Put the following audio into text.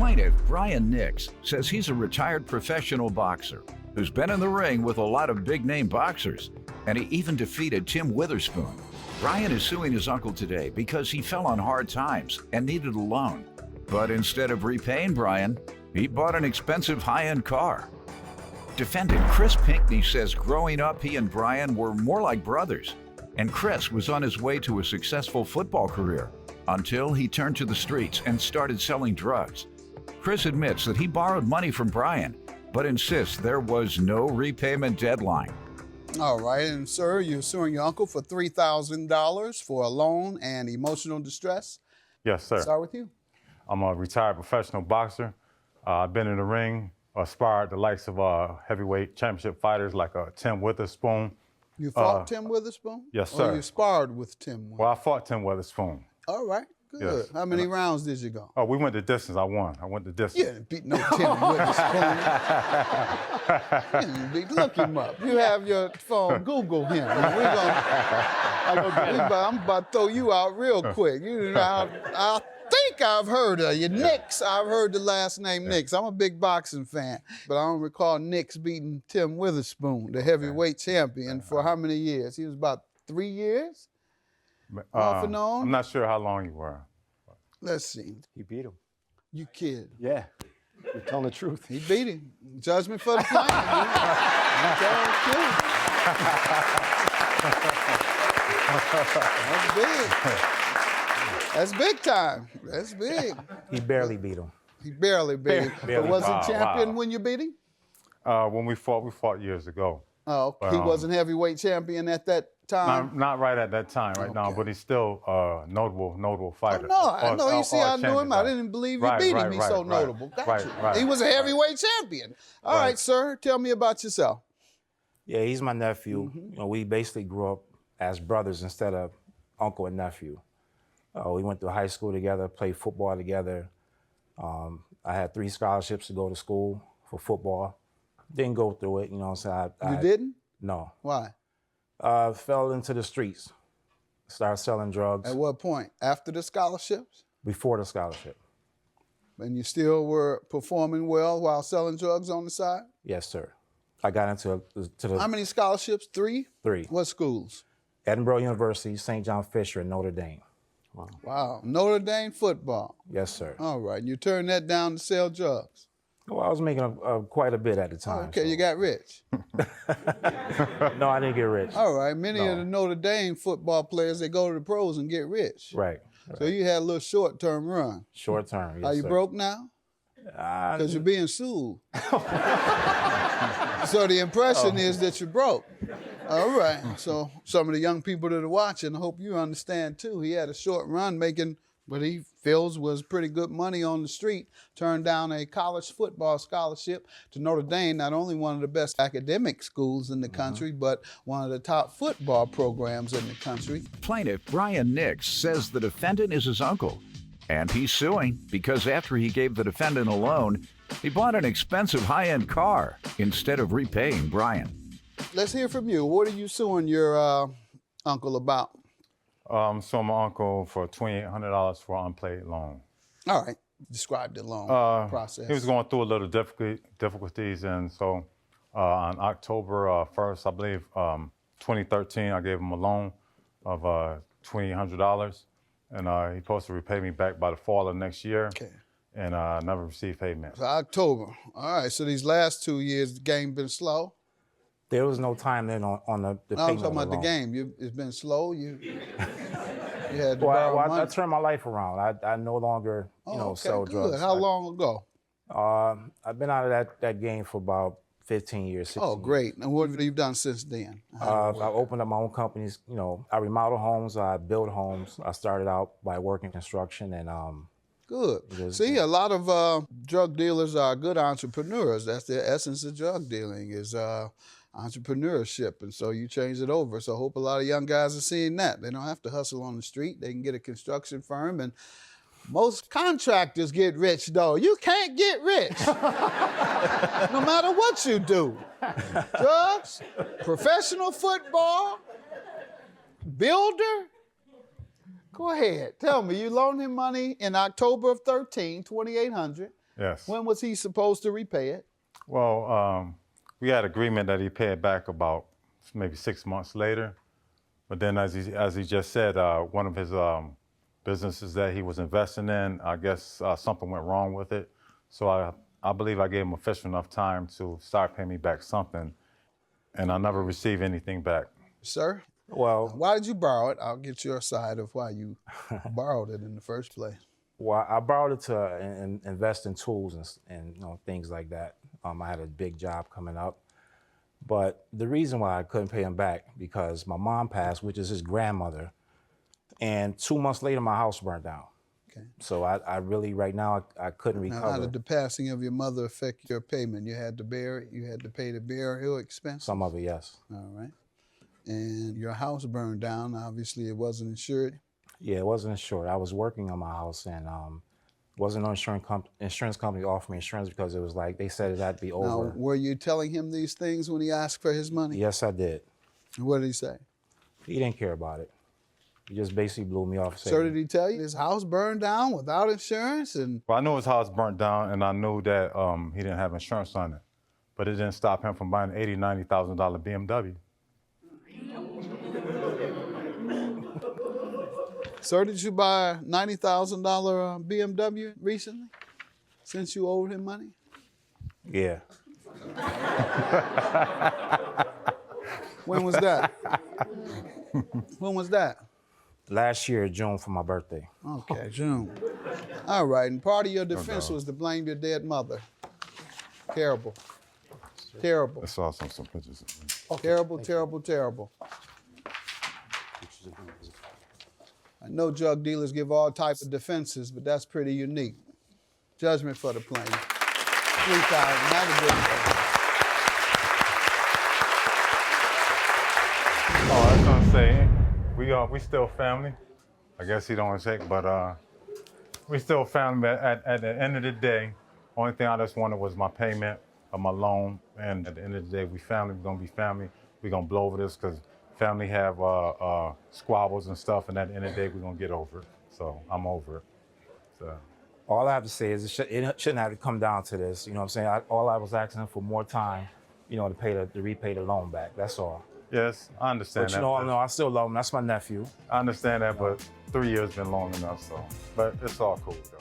Plaintiff Brian Nix says he's a retired professional boxer who's been in the ring with a lot of big-name boxers, and he even defeated Tim Witherspoon. Brian is suing his uncle today because he fell on hard times and needed a loan. But instead of repaying Brian, he bought an expensive high-end car. Defendant Chris Pinkney says growing up, he and Brian were more like brothers, and Chris was on his way to a successful football career until he turned to the streets and started selling drugs. Chris admits that he borrowed money from Brian, but insists there was no repayment deadline. All right, and sir, you're suing your uncle for $3,000 for a loan and emotional distress? Yes, sir. Start with you. I'm a retired professional boxer. I've been in the ring, sparred the likes of heavyweight championship fighters like Tim Witherspoon. You fought Tim Witherspoon? Yes, sir. Or you sparred with Tim Witherspoon? Well, I fought Tim Witherspoon. All right, good. Yes. How many rounds did you go? Oh, we went the distance. I won. I went the distance. You didn't beat no Tim Witherspoon. You didn't beat, look him up. You have your phone, Google him. I'm about to throw you out real quick. I think I've heard of you. Nix, I've heard the last name Nix. I'm a big boxing fan, but I don't recall Nix beating Tim Witherspoon, the heavyweight champion, for how many years? He was about 3 years? Off and on? I'm not sure how long you were. Let's see. He beat him. You kid. Yeah. You're telling the truth. He beat him. Judgment for the plaintiff. I'm telling the truth. That's big. That's big time. That's big. He barely beat him. He barely beat him. But was he champion when you beat him? When we fought years ago. Oh, he wasn't heavyweight champion at that time? Not right at that time, now, but he's still a notable fighter. Oh, no, I know. You see, I knew him. I didn't believe you beat him. He's so notable. Gotcha. He was a heavyweight champion. All right, sir, tell me about yourself. Yeah, he's my nephew. You know, we basically grew up as brothers instead of uncle and nephew. We went to high school together, played football together. I had 3 scholarships to go to school for football. Didn't go through it, you know what I'm saying? You didn't? No. Why? Fell into the streets. Started selling drugs. At what point? After the scholarships? Before the scholarship. And you still were performing well while selling drugs on the side? Yes, sir. I got into the... How many scholarships? 3? 3. What schools? Edinburgh University, St. John Fisher, and Notre Dame. Wow. Notre Dame football. Yes, sir. All right. You turned that down to sell drugs? Well, I was making quite a bit at the time. Okay, so. You got rich? No, I didn't get rich. All right. Many of the Notre Dame football players, they go to the pros and get rich. Right. So you had a little short-term run. Short-term, yes, Are you sir. broke now? Because you're being sued. So the impression is that you're broke. All right. So some of the young people that are watching, I hope you understand too. He had a short run making what he feels was pretty good money on the street, turned down a college football scholarship to Notre Dame, not only one of the best academic schools in the country, but one of the top football programs in the country. Plaintiff Brian Nix says the defendant is his uncle, and he's suing because after he gave the defendant a loan, he bought an expensive high-end car instead of repaying Brian. Let's hear from you. What are you suing your uncle about? So my uncle for $2,800 for an unpaid loan. All right. Describe the loan process. He was going through a little difficulties, and so on October 1st, I believe, 2013, I gave him a loan of $2,800, and he's supposed to repay me back by the fall of next year. Okay. And I never received payment. So October. All right. So these last 2 years, the game been slow? There was no time then on the payment. I'm talking about the game. It's been slow. You had to well, borrow money. I turned my life around. I no longer, sell drugs. How long ago? I've been out of that game for about 15 years, 16 Oh, great. And what have you done since then? I opened up my own companies. You know, I remodel homes, I build homes. I started out by working construction and Good. See, a lot of drug dealers are good entrepreneurs. That's the essence of drug dealing is entrepreneurship, and so you change it over. So I hope a lot of young guys are seeing that. They don't have to hustle on the street. They can get a construction firm, and most contractors get rich, though. You can't get rich, no matter what you do. Drugs, professional football, builder. Go ahead, tell me, you loaned him money in October of 13, $2,800. Yes. When was he supposed to repay it? Well, we had agreement that he pay it back about maybe 6 months later. But then, as he just said, one of his businesses that he was investing in, I guess something went wrong with it. So I believe I gave him official enough time to start paying me back something, and I never received anything back. Sir? Well, Why did you borrow it? I'll get your side of why you borrowed it in the first place. well, I borrowed it to invest in tools and things like that. I had a big job coming up. But the reason why I couldn't pay him back, because my mom passed, which is his grandmother, and 2 months later, my house burned down. Okay. So I really, right now, I couldn't recover. Now, how did the passing of your mother affect your payment? You had to bear it? You had to pay the burial expenses? Some of it, yes. All right. And your house burned down. Obviously, it wasn't insured. Yeah, it wasn't insured. I was working on my house, and wasn't no insurance company offered me insurance because it was like they said it had to be over. Now, were you telling him these things when he asked for his money? Yes, I did. What did he say? He didn't care about it. He just basically blew me off. Sir, did he tell you his house burned down without insurance? And Well, I knew his house burnt down, and I knew that he didn't have insurance on it. But it didn't stop him from buying an $80,000, $90,000 BMW. Sir, did you buy a $90,000 BMW recently? Since you owed him money? Yeah. When was that? When was that? Last year, June, for my birthday. Okay, June. All right, and part of your defense was to blame your dead mother. Terrible. Terrible. I saw some pictures. Terrible, terrible, terrible. I know drug dealers give all types of defenses, but that's pretty unique. Judgment for the plaintiff. 3,000. Have a good day. Oh, I was gonna say, we still family. I guess he don't take, but we still family. At the end of the day, only thing I just wanted was my payment of my loan. And at the end of the day, we family. We're gonna be family. We're gonna blow over this because family have squabbles and stuff. And at the end of the day, we're gonna get over it. So I'm over it. So. All I have to say is it shouldn't have to come down to this. You know what I'm saying? All I was asking for more time, to repay the loan back. That's all. Yes, I understand But that. no, I still love him. That's my nephew. I understand that, but 3 years been long enough. So, but it's all cool though.